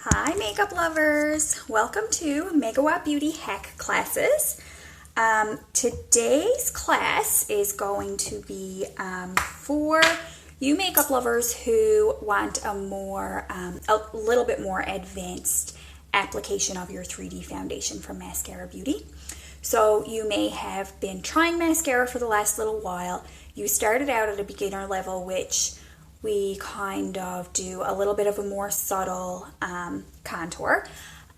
Hi makeup lovers, welcome to Megawatt Beauty Hack classes. Today's class is going to be for you makeup lovers who want a little bit more advanced application of your 3D foundation from Mascara Beauty. So you may have been trying mascara for the last little while. You started out at a beginner level, which we kind of do a little bit of a more subtle contour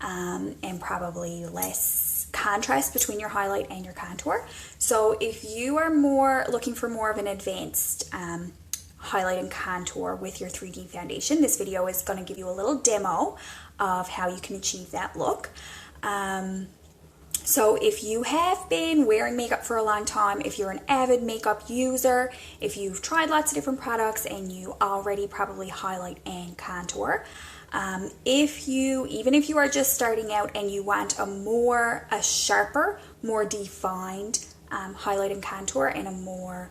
and probably less contrast between your highlight and your contour. So if you are looking for more of an advanced highlight and contour with your 3D foundation, this video is going to give you a little demo of how you can achieve that look. So if you have been wearing makeup for a long time, if you're an avid makeup user, if you've tried lots of different products and you already probably highlight and contour, even if you are just starting out and you want a sharper, more defined highlight and contour and a more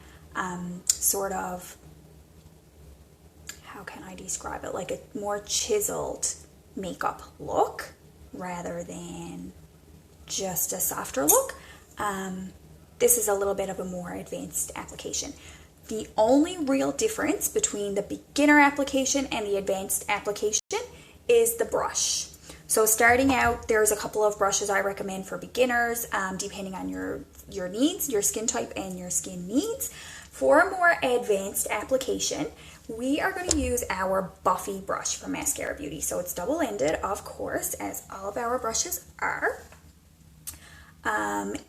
sort of, how can I describe it, like a more chiseled makeup look rather than just a softer look, this is a little bit of a more advanced application. The only real difference between the beginner application and the advanced application is the brush. So starting out, there's a couple of brushes I recommend for beginners, depending on your needs, your skin type and your skin needs. For a more advanced application, we are going to use our Buffy brush from Mascara Beauty. So it's double-ended, of course, as all of our brushes are.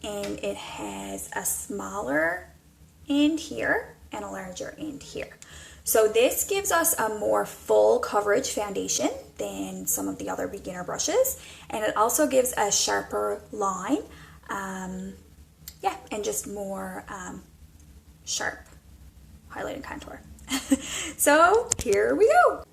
And it has a smaller end here and a larger end here. So this gives us a more full coverage foundation than some of the other beginner brushes, and it also gives a sharper line, and just more sharp highlight and contour. So here we go.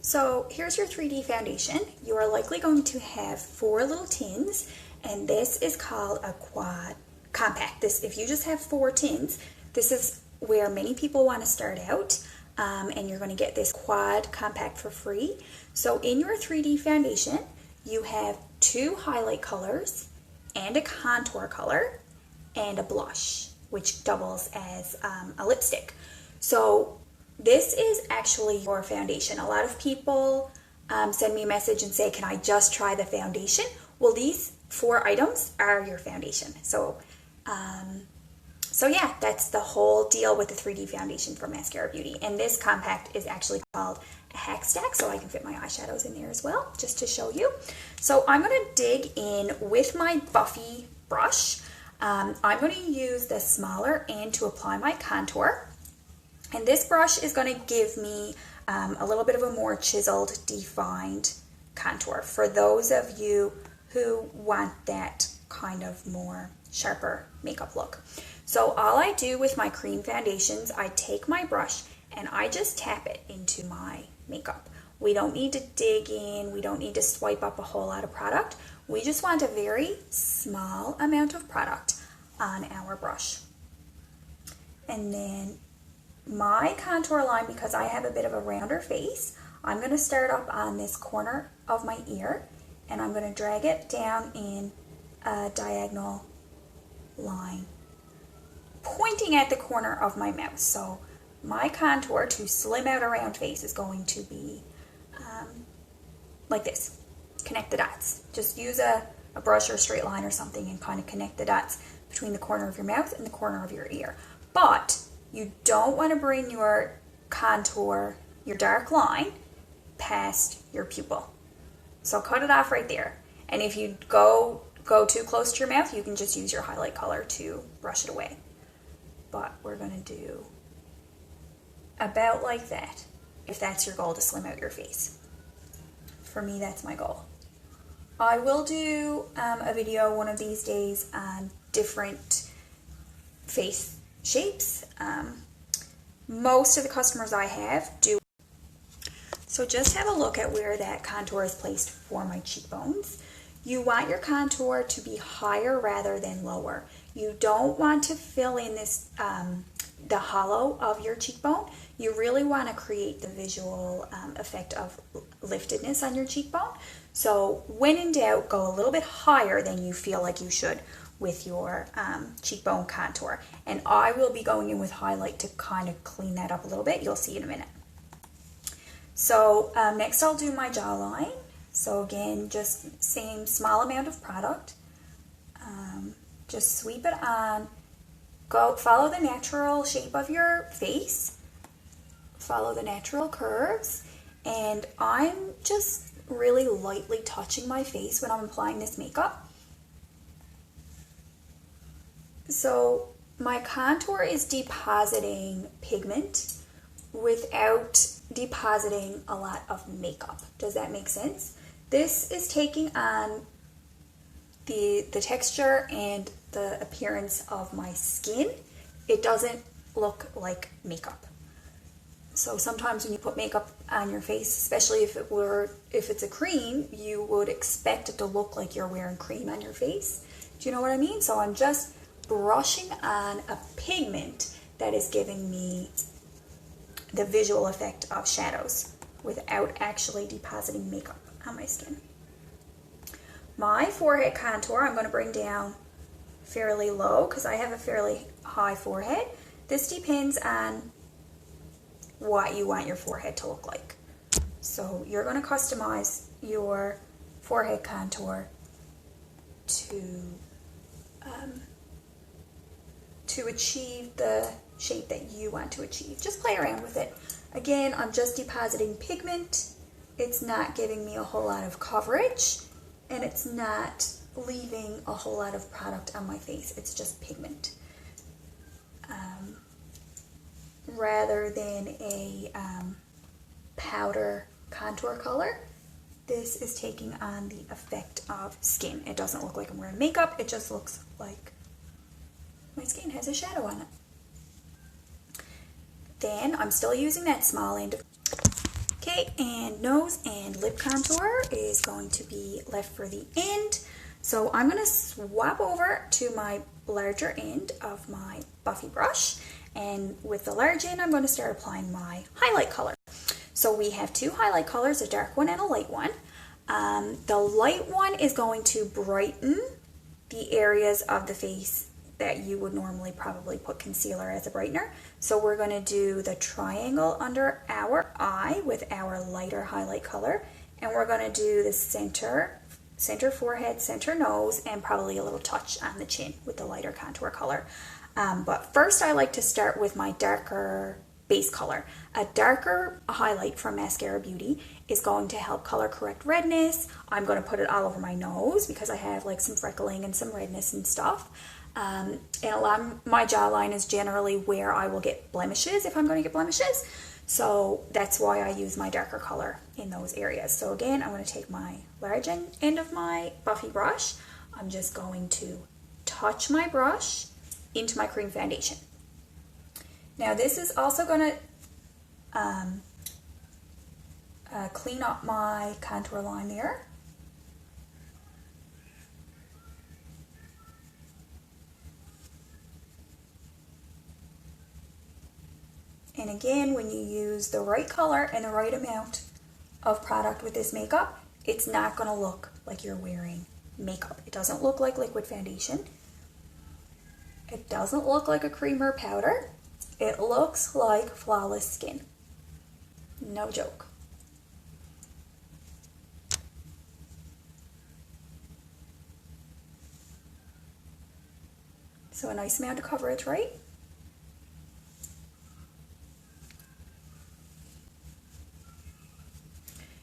So here's your 3D foundation. You are likely going to have 4 little tins, and this is called a quad compact. If you just have 4 tins, this is where many people want to start out, and you're going to get this quad compact for free. So in your 3D foundation, you have 2 highlight colors and a contour color and a blush, which doubles as a lipstick. So this is actually your foundation. A lot of people send me a message and say, can I just try the foundation? Well, these 4 items are your foundation. So yeah, that's the whole deal with the 3D foundation from Mascara Beauty. And this compact is actually called a HAC stack, so I can fit my eyeshadows in there as well, just to show you. So I'm going to dig in with my Buffy brush. I'm going to use the smaller end to apply my contour. And this brush is going to give me a little bit of a more chiseled, defined contour for those of you who want that kind of more sharper makeup look. So all I do with my cream foundations, I take my brush and I just tap it into my makeup. We don't need to dig in, we don't need to swipe up a whole lot of product. We just want a very small amount of product on our brush. And then my contour line, because I have a bit of a rounder face, I'm going to start up on this corner of my ear, and I'm going to drag it down in a diagonal line, pointing at the corner of my mouth. So my contour to slim out a round face is going to be like this. Connect the dots. Just use a brush or a straight line or something and kind of connect the dots between the corner of your mouth and the corner of your ear. But you don't want to bring your contour, your dark line, past your pupil. So cut it off right there. And if you go too close to your mouth, you can just use your highlight color to brush it away. But we're going to do about like that, if that's your goal, to slim out your face. For me, that's my goal. I will do a video one of these days on different face shapes. Most of the customers I have do. So just have a look at where that contour is placed for my cheekbones. You want your contour to be higher rather than lower. You don't want to fill in this the hollow of your cheekbone. You really want to create the visual effect of liftedness on your cheekbone. So when in doubt, go a little bit higher than you feel like you should with your cheekbone contour. And I will be going in with highlight to kind of clean that up a little bit. You'll see in a minute. So next I'll do my jawline. So again, just same small amount of product. Just sweep it on. Go follow the natural shape of your face. Follow the natural curves. And I'm just really lightly touching my face when I'm applying this makeup. So my contour is depositing pigment without depositing a lot of makeup. Does that make sense? This is taking on the texture and the appearance of my skin. It doesn't look like makeup. So sometimes when you put makeup on your face, especially if it's a cream, you would expect it to look like you're wearing cream on your face. Do you know what I mean? So I'm just brushing on a pigment that is giving me the visual effect of shadows without actually depositing makeup on my skin. My forehead contour, I'm going to bring down fairly low because I have a fairly high forehead. This depends on what you want your forehead to look like. So you're going to customize your forehead contour to achieve the shape that you want to achieve. Just play around with it. Again, I'm just depositing pigment. It's not giving me a whole lot of coverage, and it's not leaving a whole lot of product on my face. It's just pigment. Rather than a powder contour color, this is taking on the effect of skin. It doesn't look like I'm wearing makeup. It just looks like my skin has a shadow on it. Then I'm still using that small end. Okay, and nose and lip contour is going to be left for the end. So I'm going to swap over to my larger end of my Buffy brush. And with the large end, I'm going to start applying my highlight color. So we have two highlight colors, a dark one and a light one. The light one is going to brighten the areas of the face that you would normally probably put concealer as a brightener. So we're going to do the triangle under our eye with our lighter highlight color, and we're going to do the center forehead, center nose, and probably a little touch on the chin with the lighter contour color. But first I like to start with my darker base color. A darker highlight from Mascara Beauty is going to help color correct redness. I'm going to put it all over my nose because I have like some freckling and some redness and stuff. And a lot of my jawline is generally where I will get blemishes if I'm going to get blemishes. So that's why I use my darker color in those areas. So again, I'm going to take my large end of my Buffy brush. I'm just going to touch my brush into my cream foundation. Now this is also going to clean up my contour line there. And again, when you use the right color and the right amount of product with this makeup, it's not going to look like you're wearing makeup. It doesn't look like liquid foundation. It doesn't look like a cream or powder. It looks like flawless skin. No joke. So a nice amount of coverage, right?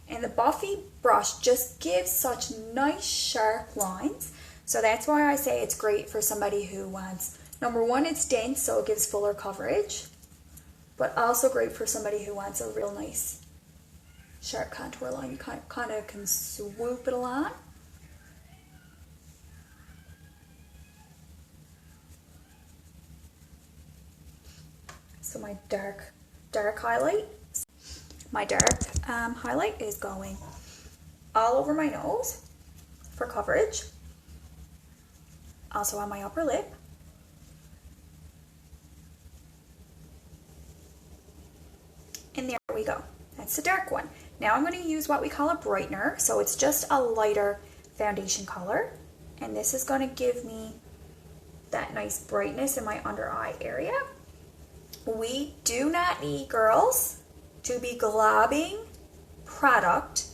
And the Buffy brush just gives such nice sharp lines. So that's why I say it's great for somebody who wants, number one, it's dense, so it gives fuller coverage, but also great for somebody who wants a real nice sharp contour line. You kind of can swoop it along. So my dark highlight. My dark highlight is going all over my nose for coverage. Also on my upper lip. we go. That's the dark one. Now I'm going to use what we call a brightener. So it's just a lighter foundation color. And this is going to give me that nice brightness in my under eye area. We do not need, girls, to be globbing product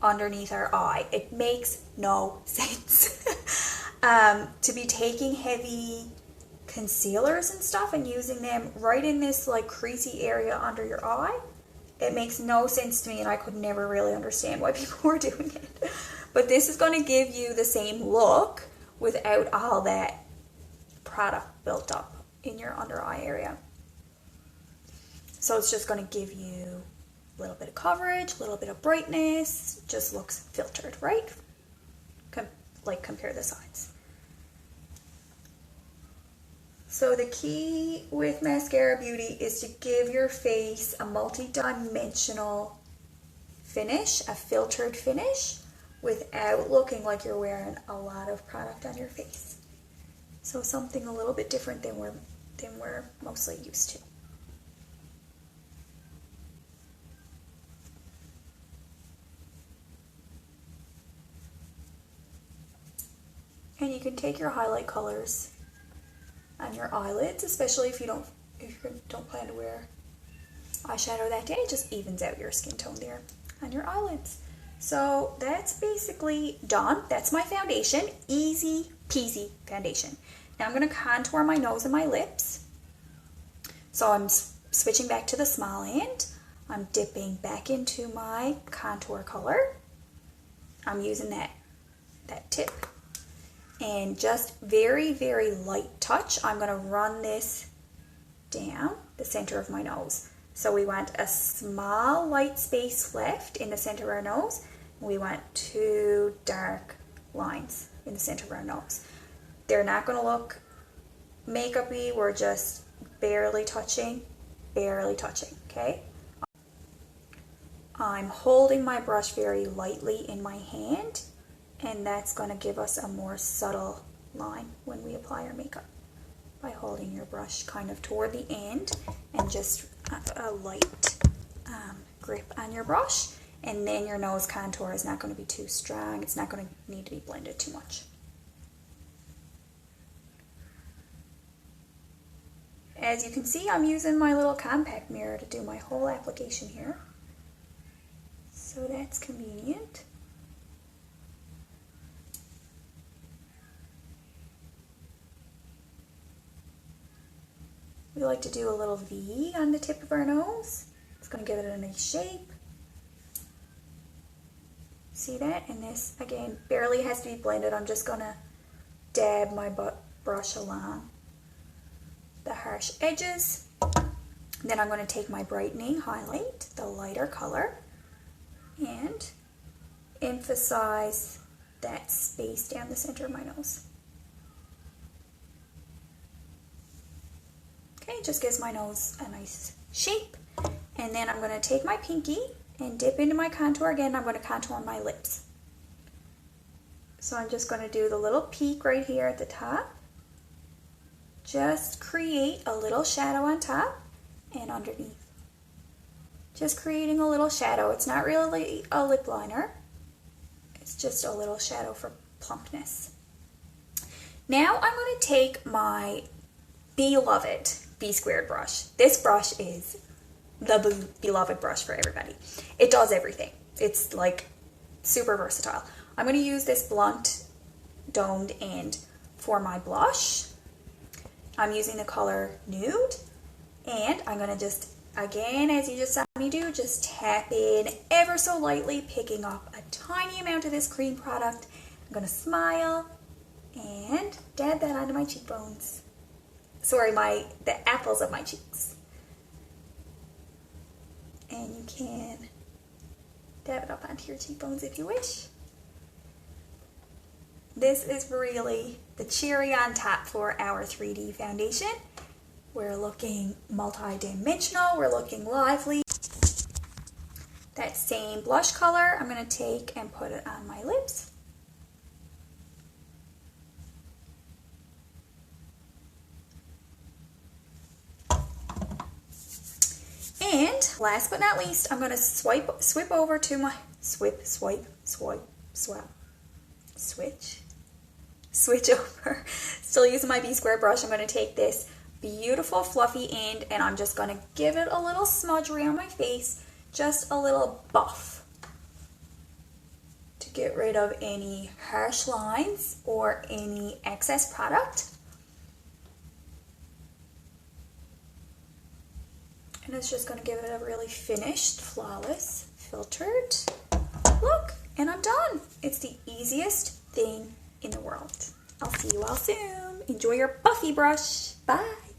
underneath our eye. It makes no sense. To be taking heavy concealers and stuff and using them right in this like creasy area under your eye, it makes no sense to me, and I could never really understand why people were doing it. But this is going to give you the same look without all that product built up in your under eye area. So it's just going to give you a little bit of coverage, a little bit of brightness, just looks filtered, right? Like compare the sides. So the key with Mascara Beauty is to give your face a multi-dimensional finish, a filtered finish, without looking like you're wearing a lot of product on your face. So something a little bit different than we're mostly used to. And you can take your highlight colors on your eyelids, especially if you don't plan to wear eyeshadow that day. It just evens out your skin tone there on your eyelids. So that's basically done. That's my foundation. Easy peasy foundation. Now I'm going to contour my nose and my lips. So I'm switching back to the small end. I'm dipping back into my contour color. I'm using that tip. And just very, very light touch, I'm going to run this down the center of my nose. So we want a small light space left in the center of our nose. We want 2 dark lines in the center of our nose. They're not going to look makeup-y. We're just barely touching, okay? I'm holding my brush very lightly in my hand, and that's going to give us a more subtle line when we apply our makeup by holding your brush kind of toward the end and just a light grip on your brush. And then your nose contour is not going to be too strong. It's not going to need to be blended too much. As you can see, I'm using my little compact mirror to do my whole application here. So that's convenient. We like to do a little V on the tip of our nose. It's going to give it a nice shape. See that? And this, again, barely has to be blended. I'm just going to dab my brush along the harsh edges. Then I'm going to take my brightening highlight, the lighter color, and emphasize that space down the center of my nose. Okay, it just gives my nose a nice shape. And then I'm going to take my pinky and dip into my contour again. I'm going to contour my lips. So I'm just going to do the little peak right here at the top. Just create a little shadow on top and underneath. Just creating a little shadow. It's not really a lip liner. It's just a little shadow for plumpness. Now I'm going to take my beloved B-squared brush. This brush is the beloved brush for everybody. It does everything. It's like super versatile. I'm going to use this blunt domed end for my blush. I'm using the color Nude, and I'm going to just, again, as you just saw me do, just tap in ever so lightly, picking up a tiny amount of this cream product. I'm going to smile and dab that onto my cheekbones. Sorry, the apples of my cheeks. And you can dab it up onto your cheekbones if you wish. This is really the cherry on top for our 3D foundation. We're looking multi-dimensional, we're looking lively. That same blush color, I'm going to take and put it on my lips. And last but not least, I'm going to switch over to my, switch over. Still using my B-square brush. I'm going to take this beautiful fluffy end and I'm just going to give it a little smudgery on my face, just a little buff to get rid of any harsh lines or any excess product. And it's just going to give it a really finished, flawless, filtered look. And I'm done. It's the easiest thing in the world. I'll see you all soon. Enjoy your puffy brush. Bye.